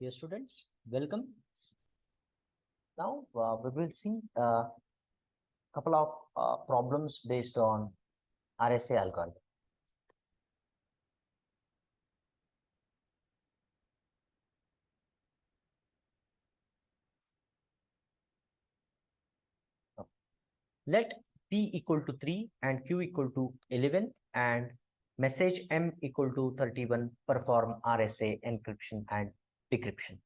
Dear students, welcome. Now we will see a couple of problems based on RSA algorithm. Let P equal to 3 and Q equal to 11 and message M equal to 31 perform RSA encryption and decryption.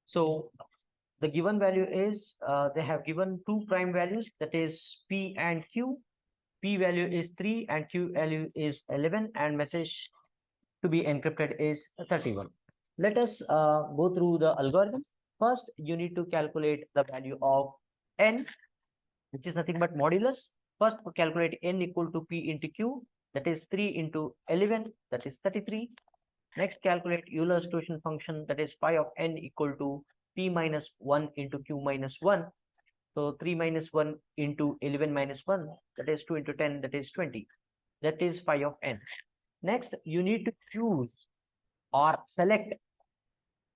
So the given value is they have given two prime values, that is P and Q. P value is 3 and Q value is 11 and message to be encrypted is 31. Let us go through the algorithm. First, you need to calculate the value of n, which is nothing but modulus. First, calculate n equal to P into Q, that is 3 into 11, that is 33. Next, calculate Euler's Distribution function, that is phi of n equal to P minus 1 into Q minus 1. So 3 minus 1 into 11 minus 1, that is 2 into 10, that is 20. That is phi of n. Next, you need to choose or select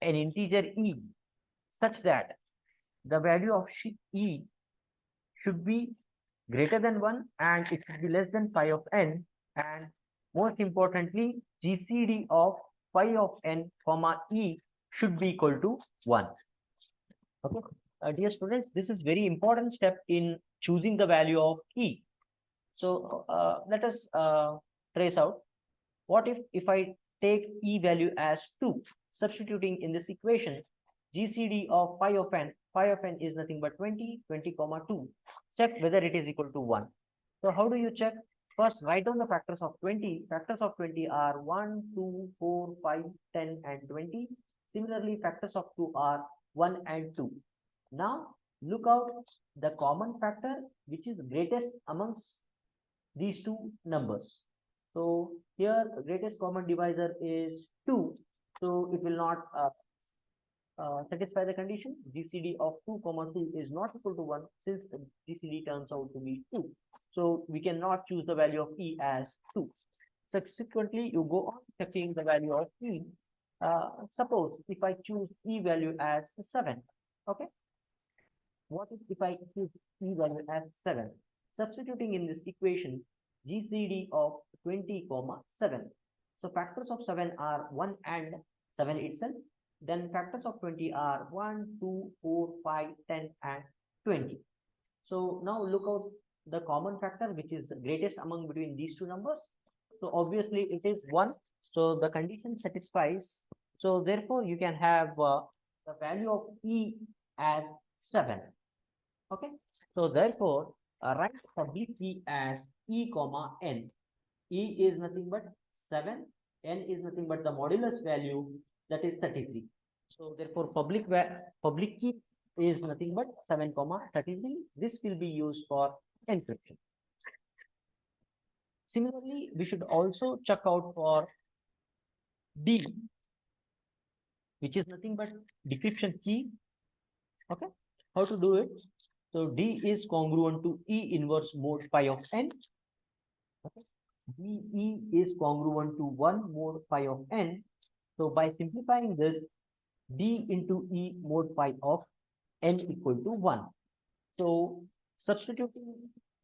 an integer e such that the value of e should be greater than 1 and it should be less than phi of n, and most importantly GCD of phi of n comma e should be equal to 1. Okay, dear students, this is very important step in choosing the value of e. So let us trace out. What if I take e value as 2, substituting in this equation, GCD of phi of n is nothing but 20, 20 comma 2. Check whether it is equal to 1. So how do you check? First, write down the factors of 20. Factors of 20 are 1, 2, 4, 5, 10 and 20. Similarly, factors of 2 are 1 and 2. Now, look out the common factor which is greatest amongst these two numbers. So here greatest common divisor is 2. So it will not satisfy the condition. GCD of 2 comma 2 is not equal to 1 since GCD turns out to be 2. So we cannot choose the value of e as 2. Subsequently, you go on checking the value of e. Suppose if I choose e value as 7. Okay. What if I choose e value as 7? Substituting in this equation, GCD of 20 comma 7. So factors of 7 are 1 and 7 itself. Then factors of 20 are 1, 2, 4, 5, 10 and 20. So now look out the common factor which is greatest among between these two numbers. So obviously it is 1. So the condition satisfies. So therefore you can have the value of e as 7. Okay. So therefore write public key as e comma n. E is nothing but 7. N is nothing but the modulus value, that is 33. So therefore public key is nothing but 7 comma 33. This will be used for encryption. Similarly, we should also check out for D, which is nothing but decryption key. Okay, how to do it? So D is congruent to E inverse mod phi of n. Okay. DE is congruent to 1 mod phi of n. So by simplifying this, D into E mod phi of n equal to 1. So substituting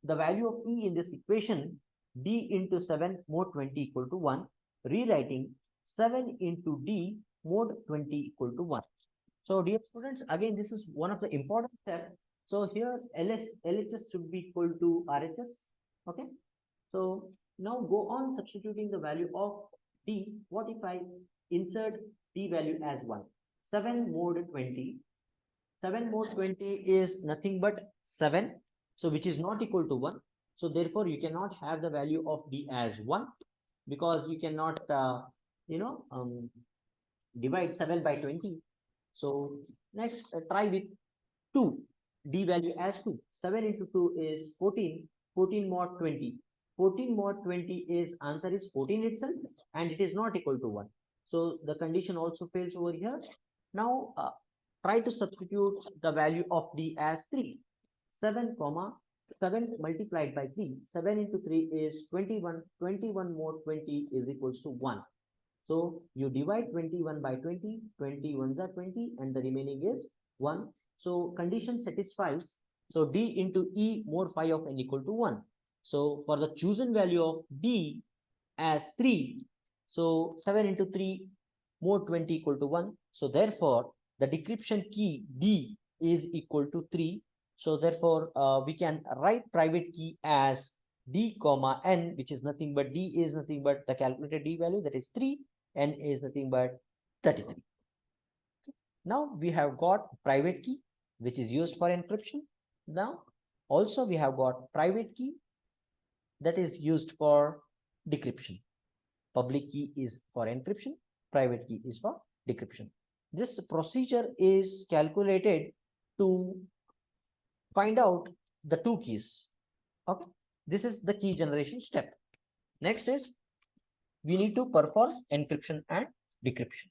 the value of E in this equation, D into 7 mod 20 equal to 1, rewriting 7 into D mod 20 equal to 1. So dear students, again this is one of the important steps. So here LHS should be equal to RHS. Okay. So now go on substituting the value of D. What if I insert D value as 1? 7 mod 20. 7 mod 20 is nothing but 7. So which is not equal to 1. So therefore you cannot have the value of D as 1 because you cannot, divide 7 by 20. So next try with 2. D value as 2. 7 into 2 is 14. 14 mod 20. 14 mod 20 is answer is 14 itself and it is not equal to 1. So the condition also fails over here. Now try to substitute the value of D as 3. 7 multiplied by 3. 7 into 3 is 21. 21 mod 20 is equals to 1. So you divide 21 by 20, 20 ones are 20 and the remaining is 1. So condition satisfies. So D into E mod phi of n equal to 1. So for the chosen value of D as 3, so 7 into 3 mod 20 equal to 1. So therefore the decryption key D is equal to 3. So therefore we can write private key as D comma n, which is nothing but D is nothing but the calculated D value, that is 3, n is nothing but 33. Now we have got private key which is used for encryption. Now also we have got private key that is used for decryption. Public key is for encryption, private key is for decryption. This procedure is calculated to find out the two keys. Okay, this is the key generation step. Next is we need to perform encryption and decryption.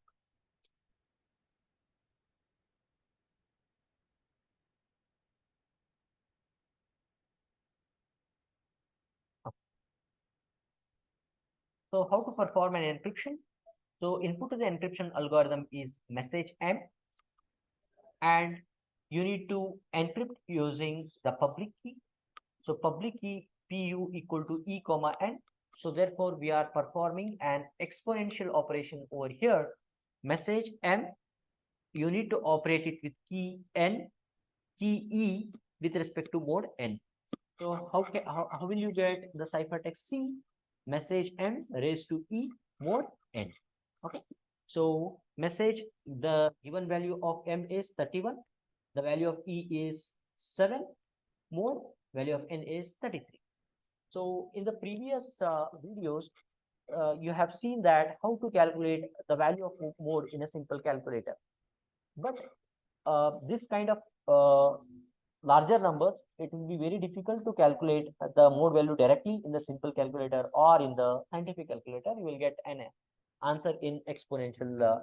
So how to perform an encryption? So input to the encryption algorithm is message M, and you need to encrypt using the public key. So public key PU equal to E comma N. So therefore we are performing an exponential operation over here. Message M, you need to operate it with key N, key E with respect to mode N. So how will you get the ciphertext C? Message M raised to E mode N. Okay. So message, the given value of M is 31. The value of E is 7. Mode value of N is 33. So in the previous videos, you have seen that how to calculate the value of mode in a simple calculator. But this kind of larger numbers, it will be very difficult to calculate the mode value directly in the simple calculator or in the scientific calculator. You will get an answer in exponential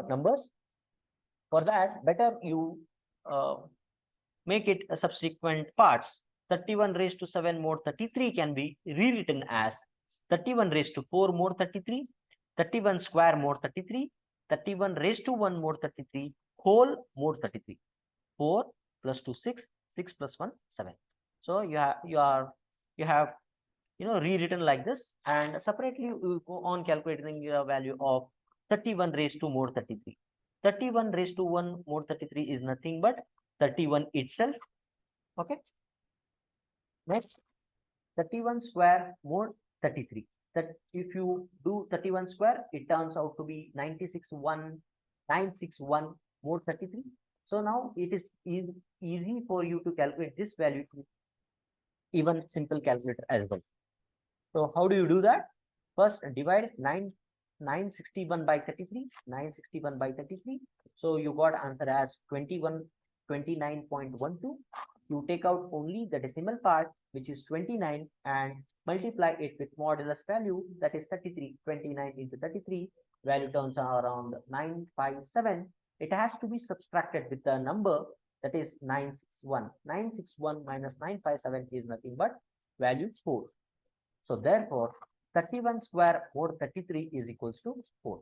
numbers. For that, better you make it a subsequent parts. 31 raised to 7 mod 33 can be rewritten as 31 raised to 4 mod 33, 31 square mod 33, 31 raised to 1 mod 33, whole mod 33. 4 plus 2 6, 6 plus 1 7. So you have rewritten like this, and separately you go on calculating the value of 31 raised to mod 33. 31 raised to 1 mod 33 is nothing but 31 itself. Okay. Next, 31 square mod 33. That if you do 31 square, it turns out to be 961 mod 33. So now it is easy for you to calculate this value to even simple calculator as well. So how do you do that? First divide 961 by 33, 961 by 33. So you got answer as 29.12. You take out only the decimal part, which is 29, and multiply it with modulus value, that is 33. 29 into 33, value turns around 957. It has to be subtracted with the number, that is 961. 961 minus 957 is nothing but value 4. So therefore 31 square mod 33 is equals to 4.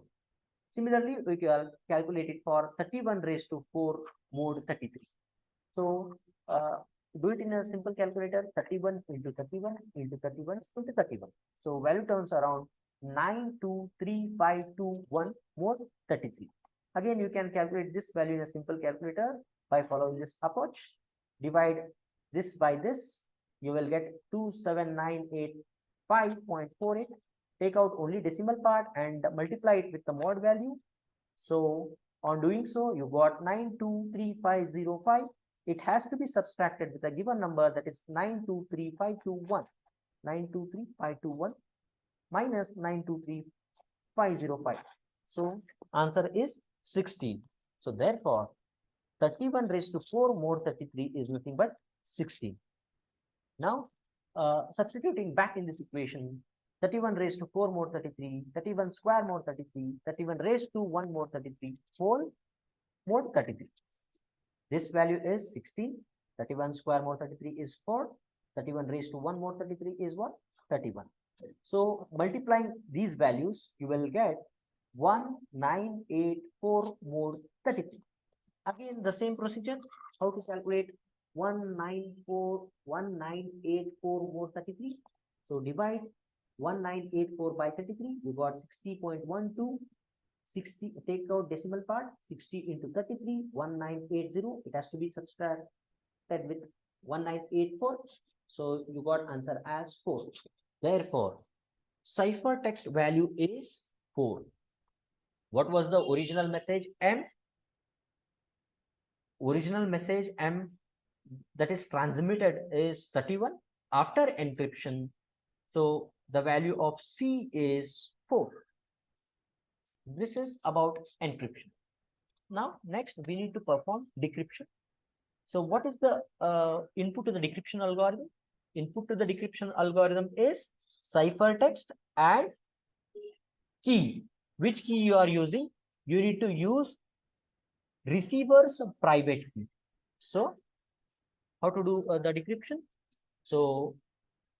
Similarly, we can calculate it for 31 raised to 4 mod 33. So do it in a simple calculator. 31 into 31 into 31 into 31. So value turns around 923,521 mod 33. Again, you can calculate this value in a simple calculator by following this approach. Divide this by this, you will get 27985.48. Take out only decimal part and multiply it with the mod value. So on doing so, you got 923,505. It has to be subtracted with a given number, that is 923,521. 923,521 minus 923,505. So answer is 16. So therefore 31 raised to 4 mod 33 is nothing but 16. Now substituting back in this equation, 31 raised to 4 mod 33, 31 square mod 33, 31 raised to 1 mod 33, whole mod 33. This value is 16. 31 square mod 33 is 4. 31 raised to 1 mod 33 is what? 31. So multiplying these values, you will get 1984 mod 33. Again, the same procedure. How to calculate 1984 mod 33? So divide 1984 by 33. You got 60.12. 60, take out decimal part, 60 into 33, 1980. It has to be subtracted with 1984. So you got answer as 4. Therefore, cipher text value is 4. What was the original message M? Original message M that is transmitted is 31 after encryption. So the value of C is 4. This is about encryption. Now next we need to perform decryption. So what is the input to the decryption algorithm? Input to the decryption algorithm is ciphertext and key. Which key you are using? You need to use receiver's private key. So how to do the decryption? So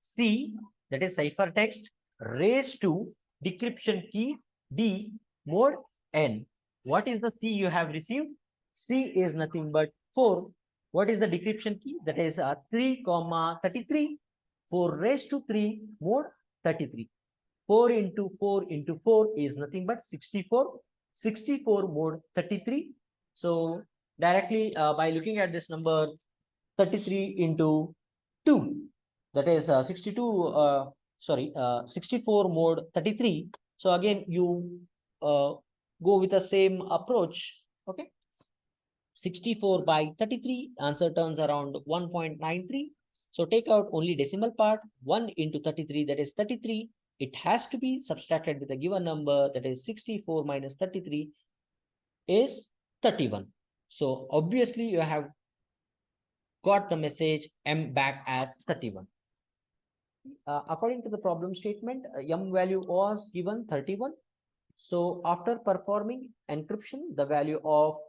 C, that is ciphertext raised to decryption key D mod N. What is the C you have received? C is nothing but 4. What is the decryption key? That is 3, 33. 4 raised to 3 mod 33. 4 into 4 into 4 is nothing but 64. 64 mod 33. So directly by looking at this number, 33 into 2, that is 64 mod 33. So again you go with the same approach. Okay, 64 by 33, answer turns around 1.93. So take out only decimal part. 1 into 33, that is 33. It has to be subtracted with a given number, that is 64 minus 33 is 31. So obviously you have got the message M back as 31. According to the problem statement, M value was given 31. So after performing encryption, the value of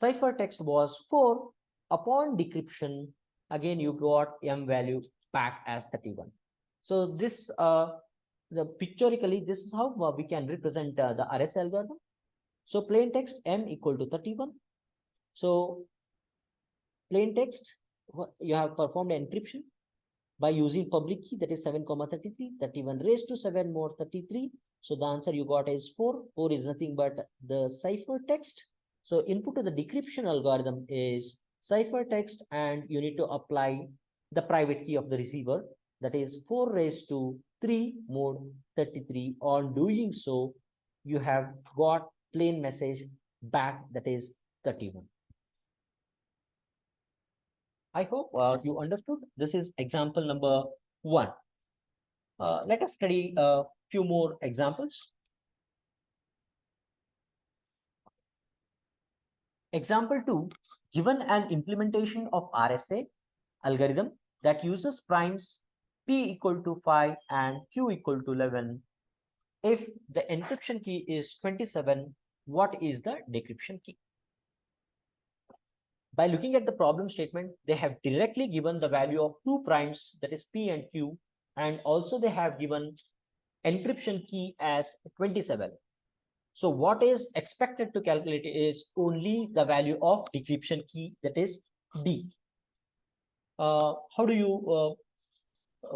ciphertext was 4. Upon decryption, again you got M value back as 31. So this pictorially, this is how we can represent the RSA algorithm. So plain text M equal to 31. So plain text, you have performed encryption by using public key, that is 7,33, 31 raised to 7 more 33. So the answer you got is 4. 4 is nothing but the ciphertext. So input to the decryption algorithm is ciphertext, and you need to apply the private key of the receiver, that is 4 raised to 3 mod 33. On doing so, you have got plain message back, that is 31. I hope you understood. This is example number 1. Let us study a few more examples. Example 2, given an implementation of RSA algorithm that uses primes P equal to 5 and Q equal to 11. If the encryption key is 27, what is the decryption key? By looking at the problem statement, they have directly given the value of two primes, that is P and Q, and also they have given encryption key as 27. So what is expected to calculate is only the value of decryption key, that is D. How do you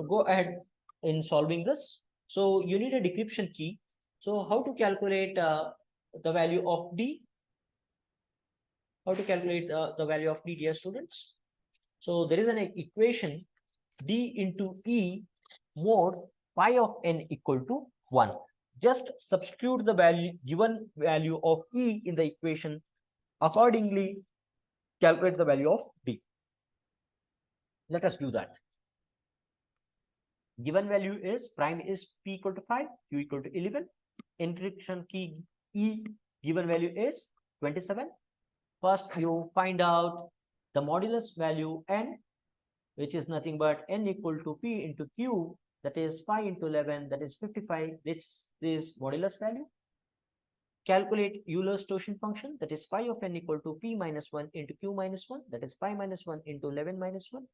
go ahead in solving this? So you need a decryption key. So how to calculate the value of D? How to calculate the value of D, dear students? So there is an equation D into E mod pi of n equal to 1. Just substitute the value, given value of E in the equation. Accordingly, calculate the value of D. Let us do that. Given value is prime is P equal to 5, Q equal to 11. Encryption key E given value is 27. First, you find out the modulus value n, which is nothing but n equal to P into Q, that is 5 into 11, that is 55, which is modulus value. Calculate Euler's torsion function, that is phi of n equal to P minus 1 into Q minus 1, that is 5 minus 1 into 11 minus 1.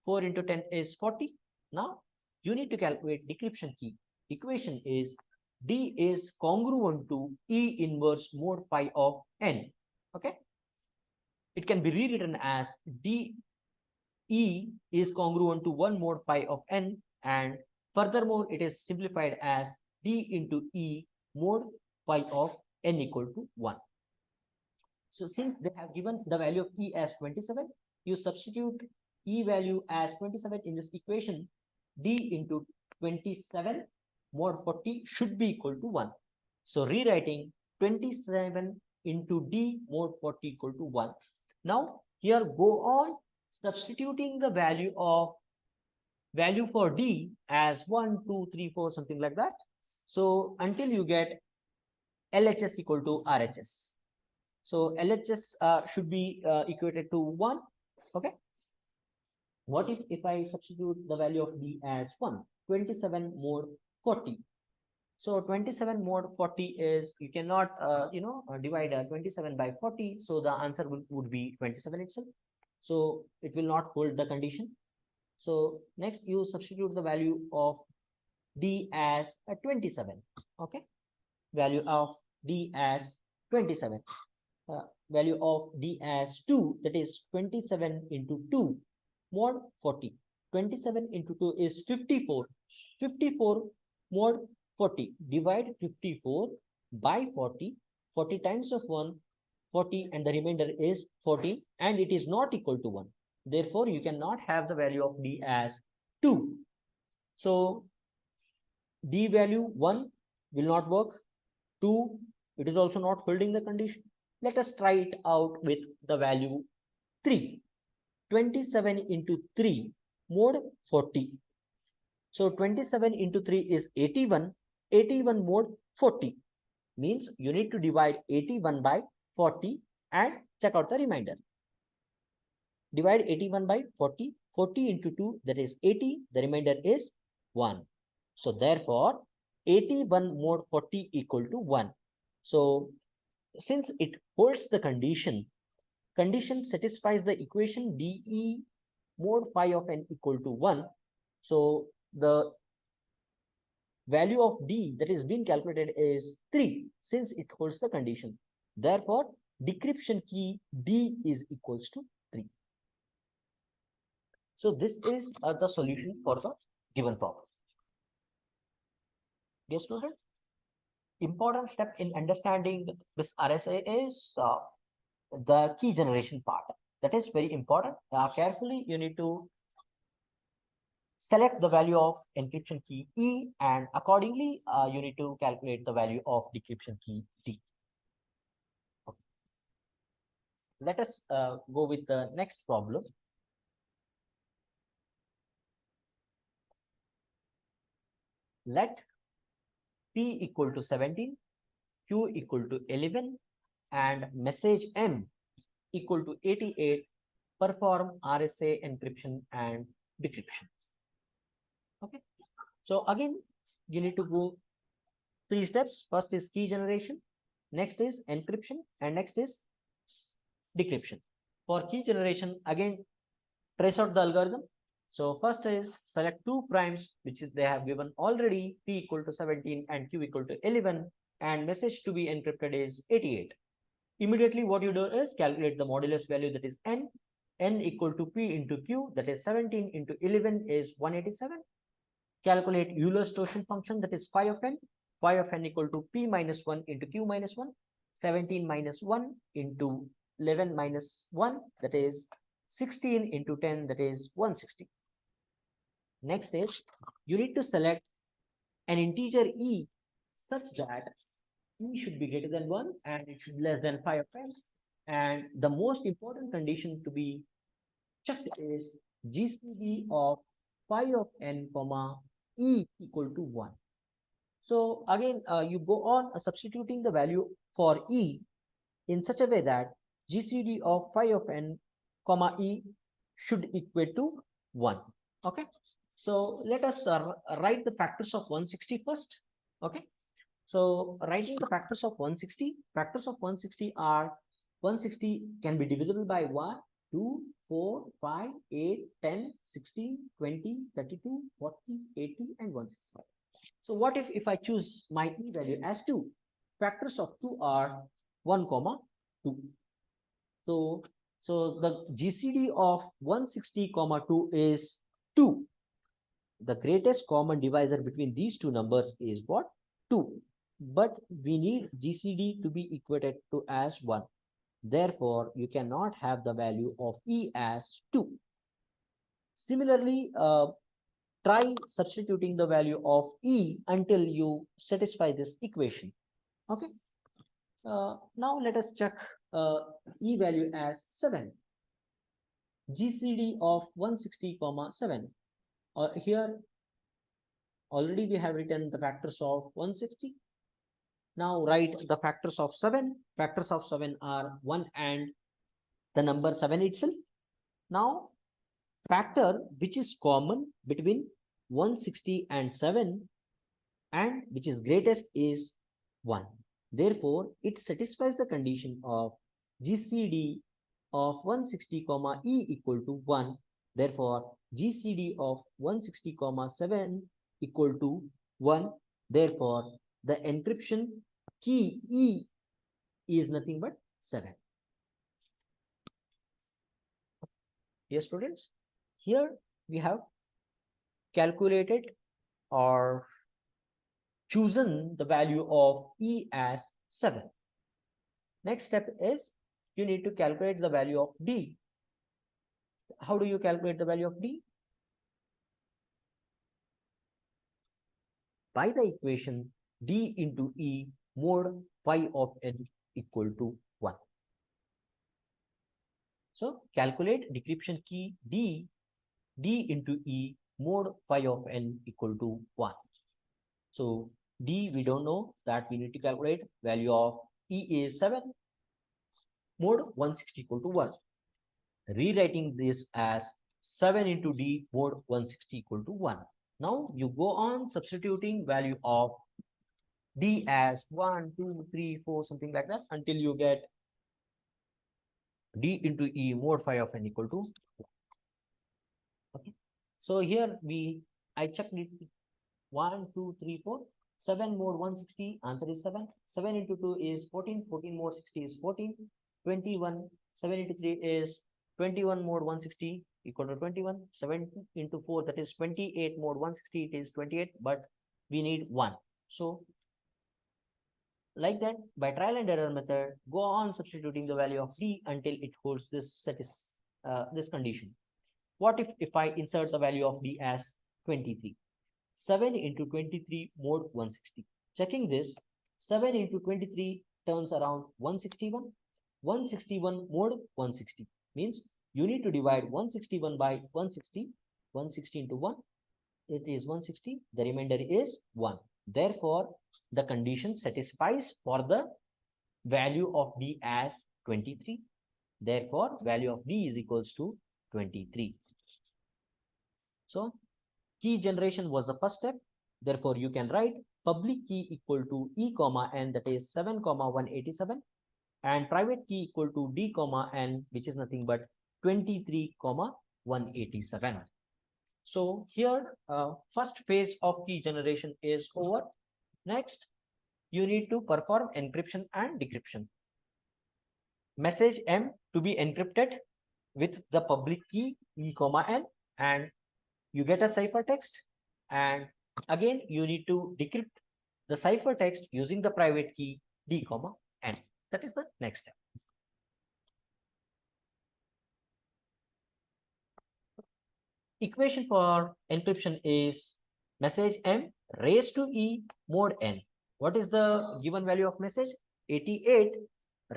4 into 10 is 40. Now, you need to calculate decryption key. Equation is D is congruent to E inverse mod phi of n. Okay, it can be rewritten as D E is congruent to 1 mod phi of n, and furthermore it is simplified as D into E mod phi of n equal to 1. So since they have given the value of E as 27, you substitute E value as 27 in this equation. D into 27 mod 40 should be equal to 1. So rewriting 27 into D mod 40 equal to 1. Now here go on substituting the value for D as 1, 2, 3, 4, something like that. So until you get LHS equal to RHS. So LHS should be equated to 1. Okay. What if I substitute the value of D as 1? 27 mod 40. So 27 mod 40 is, you cannot divide 27 by 40. So the answer would be 27 itself. So it will not hold the condition. So next you substitute the value of D as 27. Okay. Value of D as 27. Value of D as 2, that is 27 into 2 mod 40. 27 into 2 is 54. 54 mod 40. Divide 54 by 40. 40 times of 1, 40, and the remainder is 40, and it is not equal to 1. Therefore, you cannot have the value of D as 2. So, D value 1 will not work. 2, it is also not holding the condition. Let us try it out with the value 3. 27 into 3 mod 40. So 27 into 3 is 81. 81 mod 40 means you need to divide 81 by 40 and check out the remainder. Divide 81 by 40. 40 into 2, that is 80. The remainder is 1. So therefore 81 mod 40 equal to 1. So since it holds the condition satisfies the equation dE mod phi of n equal to 1. So the value of D that is being calculated is 3, since it holds the condition. Therefore, decryption key D is equals to 3. So this is the solution for the given problem. Dear student, important step in understanding this RSA is the key generation part. That is very important. Carefully, you need to select the value of encryption key E, and accordingly, you need to calculate the value of decryption key D. Okay. Let us go with the next problem. Let P equal to 17, Q equal to 11, and message M equal to 88 perform RSA encryption and decryption. Okay. So again, you need to go 3 steps. First is key generation, next is encryption, and next is decryption. For key generation, again, trace out the algorithm. So first is select 2 primes, which is they have given already, P equal to 17 and Q equal to 11, and message to be encrypted is 88. Immediately what you do is calculate the modulus value, that is n equal to P into Q, that is 17 into 11 is 187. Calculate Euler's torsion function, that is phi of n. Phi of n equal to P minus 1 into Q minus 1. 17 minus 1 into 11 minus 1, that is 16 into 10, that is 160. Next is, you need to select an integer E such that E should be greater than 1 and it should be less than phi of n. And the most important condition to be checked is GCD of phi of n comma E equal to 1. So again, you go on substituting the value for E in such a way that GCD of phi of n comma E should equate to 1. Okay. So let us write the factors of 160 first. Okay. So writing the factors of 160, factors of 160 are 160 can be divisible by 1, 2, 4, 5, 8, 10, 16, 20, 32, 40, 80, and 165. So what if I choose my e value as 2? Factors of 2 are 1 comma 2. So the GCD of 160 comma 2 is 2. The greatest common divisor between these two numbers is what? 2. But we need GCD to be equated to as 1. Therefore, you cannot have the value of E as 2. Similarly, try substituting the value of E until you satisfy this equation. Okay. Now let us check E value as 7. GCD of 160 comma 7. Here already we have written the factors of 160. Now write the factors of 7. Factors of 7 are 1 and the number 7 itself. Now factor which is common between 160 and 7 and which is greatest is 1. Therefore, it satisfies the condition of GCD of 160 comma E equal to 1. Therefore, GCD of 160 comma 7 equal to 1. Therefore, the encryption key E is nothing but 7. Yes, students, here we have calculated or chosen the value of E as 7. Next step is you need to calculate the value of D. How do you calculate the value of D? By the equation D into E mod phi of n equal to 1. So calculate decryption key D into E mod phi of n equal to 1. So D we don't know, that we need to calculate. Value of E is 7, mod 160 equal to 1. Rewriting this as 7 into D mod 160 equal to 1. Now you go on substituting value of D as 1, 2, 3, 4, something like that until you get D into E mod phi of n equal to 1. Okay. So here I checked it 1, 2, 3, 4. 7 mod 160, answer is 7. 7 into 2 is 14. 14 mod 60 is 14. 21. 7 into 3 is 21 mod 160 equal to 21. 7 into 4, that is 28 mod 160, it is 28, but we need 1. So like that, by trial and error method, go on substituting the value of D until it holds this condition. What if I insert the value of D as 23? 7 into 23 mod 160. Checking this, 7 into 23 turns around 161. 161 mod 160 means you need to divide 161 by 160. 160 into 1, it is 160. The remainder is 1. Therefore, the condition satisfies for the value of D as 23. Therefore, value of D is equals to 23. So, key generation was the first step. Therefore, you can write public key equal to E comma n, that is 7 comma 187, and private key equal to D comma n, which is nothing but 23 comma 187. So here first phase of key generation is over. Next, you need to perform encryption and decryption. Message M to be encrypted with the public key E comma n, and you get a ciphertext, and again you need to decrypt the ciphertext using the private key D comma n. That is the next step. Equation for encryption is message M raised to E mod n. What is the given value of message? 88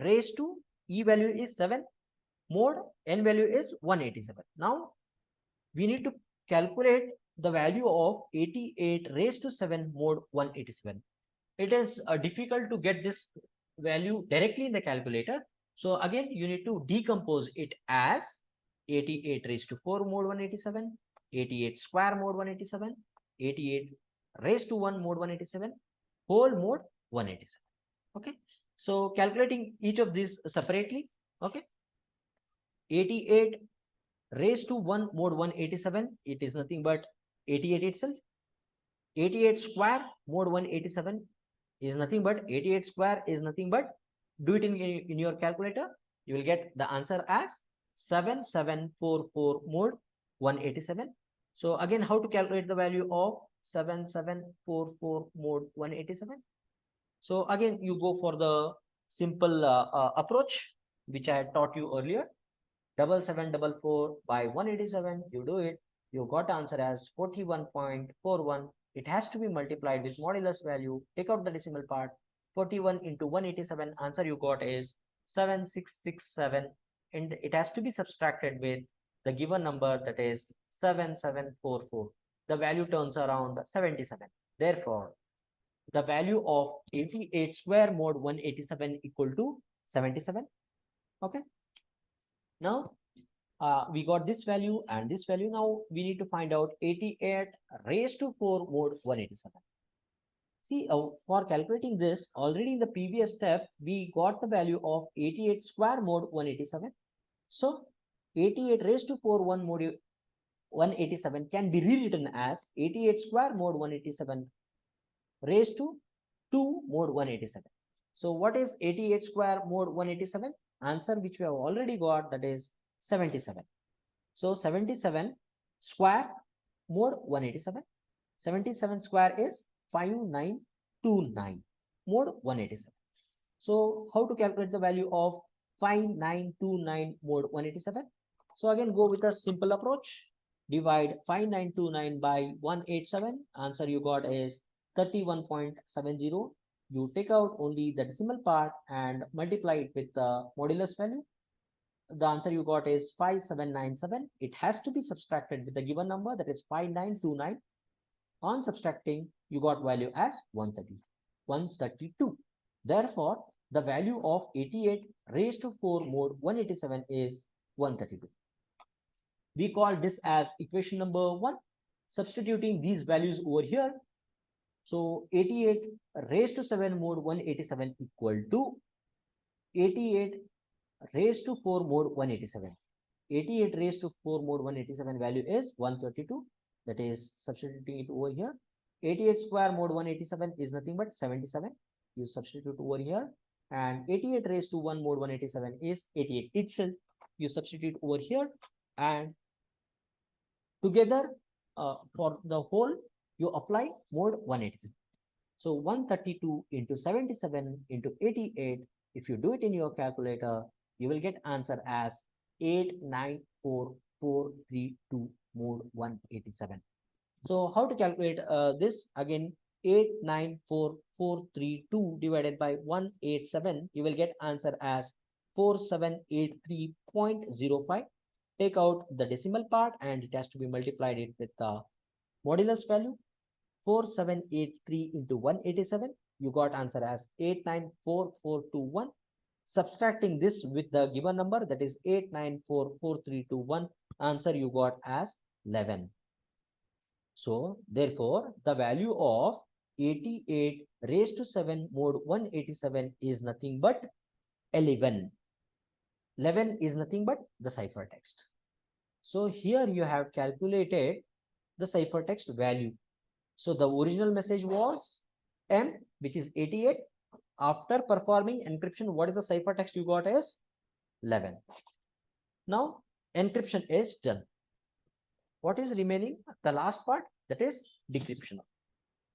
raised to E value is 7, mod n value is 187. Now we need to calculate the value of 88 raised to 7 mod 187. It is difficult to get this value directly in the calculator. So again, you need to decompose it as 88 raised to 4 mod 187, 88 square mod 187, 88 raised to 1 mod 187, whole mod 187. Okay. So calculating each of these separately. Okay. 88 raised to 1 mod 187, it is nothing but 88 itself. 88 square mod 187 is nothing but 88 square is nothing but, do it in your calculator, you will get the answer as 7744 mod 187. So again, how to calculate the value of 7744 mod 187? So again, you go for the simple approach which I had taught you earlier. 7744 by 187, you do it, you got answer as 41.41. It has to be multiplied with modulus value. Take out the decimal part. 41 into 187, answer you got is 7667, and it has to be subtracted with the given number, that is 7744. The value turns around 77. Therefore, the value of 88 square mod 187 equal to 77. Okay. Now we got this value and this value. Now we need to find out 88 raised to 4 mod 187. See, for calculating this, already in the previous step, we got the value of 88 square mod 187. So 88 raised to 4 1 mod 187 can be rewritten as 88 square mod 187 raised to 2 mod 187. So what is 88 square mod 187? Answer which we have already got, that is 77. So 77 square mod 187. 77 square is 5929 mod 187. So how to calculate the value of 5929 mod 187? So again, go with a simple approach. Divide 5929 by 187. Answer you got is 31.70. You take out only the decimal part and multiply it with the modulus value. The answer you got is 5797. It has to be subtracted with the given number, that is 5929. On subtracting, you got value as 132. Therefore, the value of 88 raised to 4 mod 187 is 132. We call this as equation number 1. Substituting these values over here. So 88 raised to 7 mod 187 equal to 88 raised to 4 mod 187. 88 raised to 4 mod 187 value is 132. That is substituting it over here. 88 square mod 187 is nothing but 77. You substitute over here. And 88 raised to 1 mod 187 is 88 itself. You substitute over here. And together for the whole, you apply mod 187. So 132 into 77 into 88. If you do it in your calculator, you will get answer as 894432 mod 187. So how to calculate this? Again, 894432 divided by 187, you will get answer as 4783.05. Take out the decimal part and it has to be multiplied it with the modulus value. 4783 into 187, you got answer as 894421. Subtracting this with the given number, that is 894431, answer you got as 11. So therefore, the value of 88 raised to 7 mod 187 is nothing but 11. 11 is nothing but the ciphertext. So here you have calculated the ciphertext value. So the original message was M, which is 88. After performing encryption, what is the ciphertext you got is 11. Now encryption is done. What is remaining? The last part, that is decryption.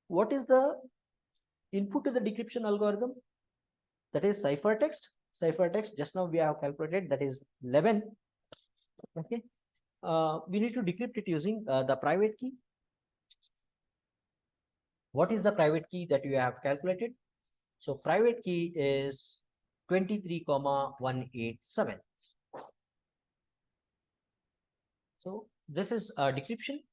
What is the input to the decryption algorithm? That is ciphertext. Ciphertext, just now we have calculated, that is 11. Okay. We need to decrypt it using the private key. What is the private key that you have calculated? So private key is 23,187. So this is decryption.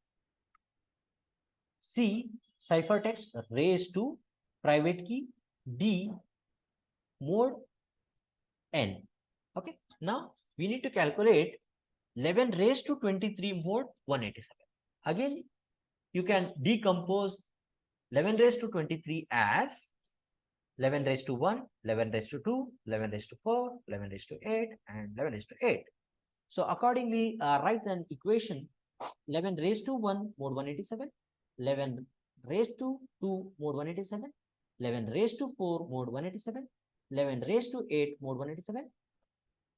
C, ciphertext raised to private key. D, mod n. Okay. Now we need to calculate 11 raised to 23 mod 187. Again, you can decompose 11 raised to 23 as 11 raised to 1, 11 raised to 2, 11 raised to 4, 11 raised to 8, and 11 raised to 8. So accordingly, write an equation: 11 raised to 1 mod 187, 11 raised to 2 mod 187, 11 raised to 4 mod 187, 11 raised to 8 mod 187,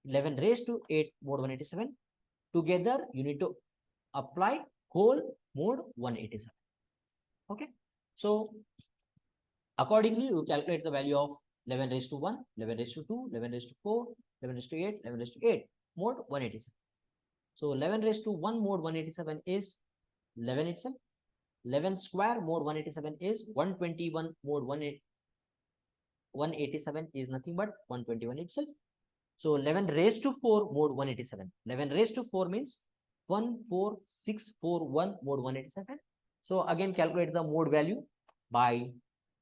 11 raised to 8 mod 187. Together, you need to apply whole mod 187. Okay. So, accordingly, you calculate the value of 11 raised to 1, 11 raised to 2, 11 raised to 4, 11 raised to 8, 11 raised to 8, mod 187. So 11 raised to 1 mod 187 is 11 itself. 11 square mod 187 is 121 mod 187 is nothing but 121 itself. So 11 raised to 4 mod 187. 11 raised to 4 means 14641 mod 187. So again calculate the mode value by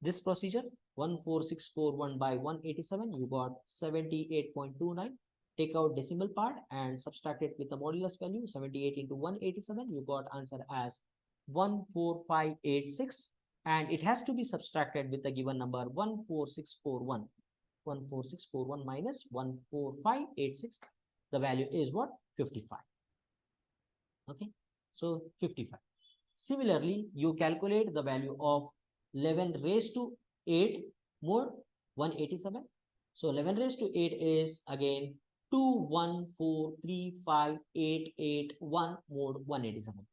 this procedure. 14641 by 187, you got 78.29. Take out decimal part and subtract it with the modulus value. 78 into 187, you got answer as 14586, and it has to be subtracted with the given number 14641. 14641 minus 14586, the value is what? 55. Okay, so 55. Similarly, you calculate the value of 11 raised to 8 mod 187. So 11 raised to 8 is again 2143581 mod 187.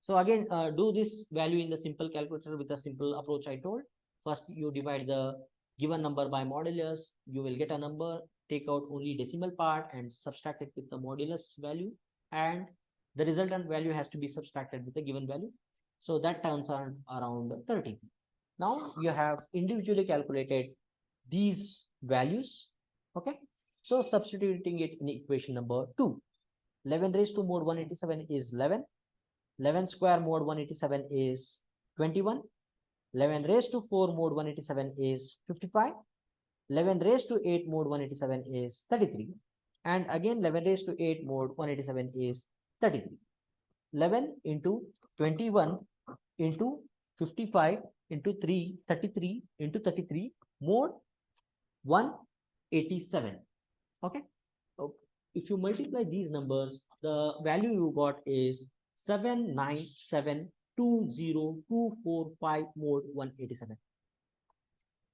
So again, do this value in the simple calculator with the simple approach I told. First, you divide the given number by modulus. You will get a number. Take out only decimal part and subtract it with the modulus value, and the resultant value has to be subtracted with the given value. So that turns on around 30. Now you have individually calculated these values. Okay. So substituting it in equation number 2. 11 raised to mod 187 is 11. 11 square mod 187 is 21. 11 raised to 4 mod 187 is 55. 11 raised to 8 mod 187 is 33. And again 11 raised to 8 mod 187 is 33. 11 into 21 into 55 into 3, 33 into 33 mod 187. Okay. So if you multiply these numbers, the value you got is 79720,245 mod 187.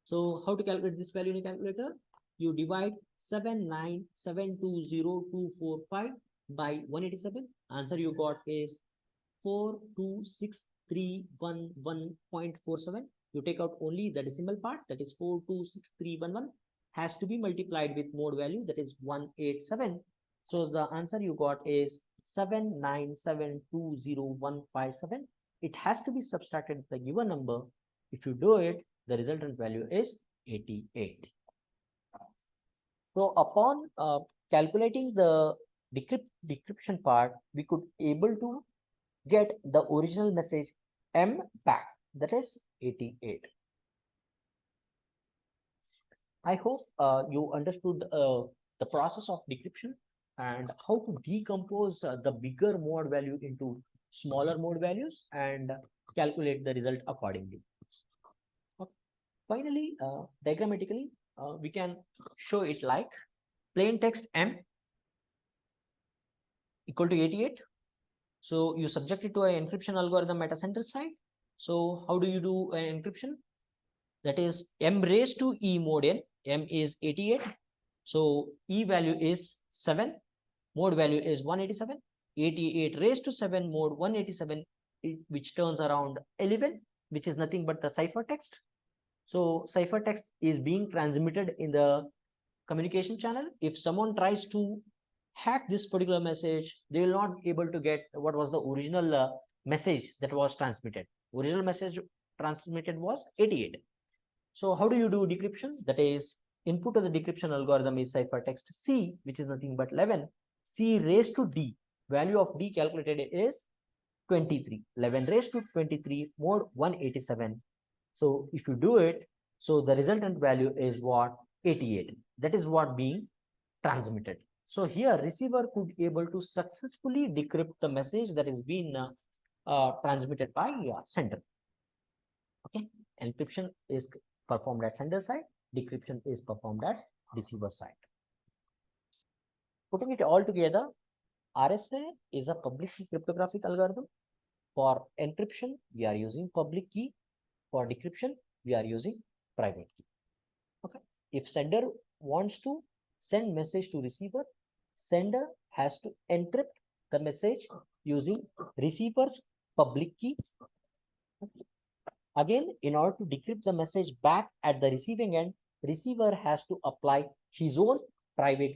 So how to calculate this value in a calculator? You divide 79720,245 by 187. Answer you got is 426,311.47. You take out only the decimal part, that is 426,311 has to be multiplied with mode value, that is 187. So the answer you got is 79720,157. It has to be subtracted with the given number. If you do it, the resultant value is 88. So upon calculating the decryption part, we could able to get the original message M back, that is 88. I hope you understood the process of decryption and how to decompose the bigger mode value into smaller mode values and calculate the result accordingly. Okay. Finally, diagrammatically, we can show it like plain text M equal to 88. So you subject it to an encryption algorithm at a center side. So how do you do an encryption? That is M raised to E mod n. M is 88. So E value is 7. Mode value is 187. 88 raised to 7 mode 187, which turns around 11, which is nothing but the ciphertext. So ciphertext is being transmitted in the communication channel. If someone tries to hack this particular message, they will not be able to get what was the original message that was transmitted. Original message transmitted was 88. So how do you do decryption? That is, input of the decryption algorithm is ciphertext C, which is nothing but 11. C raised to D. Value of D calculated is 23. 11 raised to 23 mod 187. So if you do it, so the resultant value is what? 88. That is what being transmitted. So here receiver could able to successfully decrypt the message that is being transmitted by sender. Okay, encryption is performed at sender side, decryption is performed at receiver side. Putting it all together, RSA is a public key cryptographic algorithm. For encryption, we are using public key. For decryption, we are using private key. Okay. If sender wants to send message to receiver, sender has to encrypt the message using receiver's public key. Again, in order to decrypt the message back at the receiving end, receiver has to apply his own private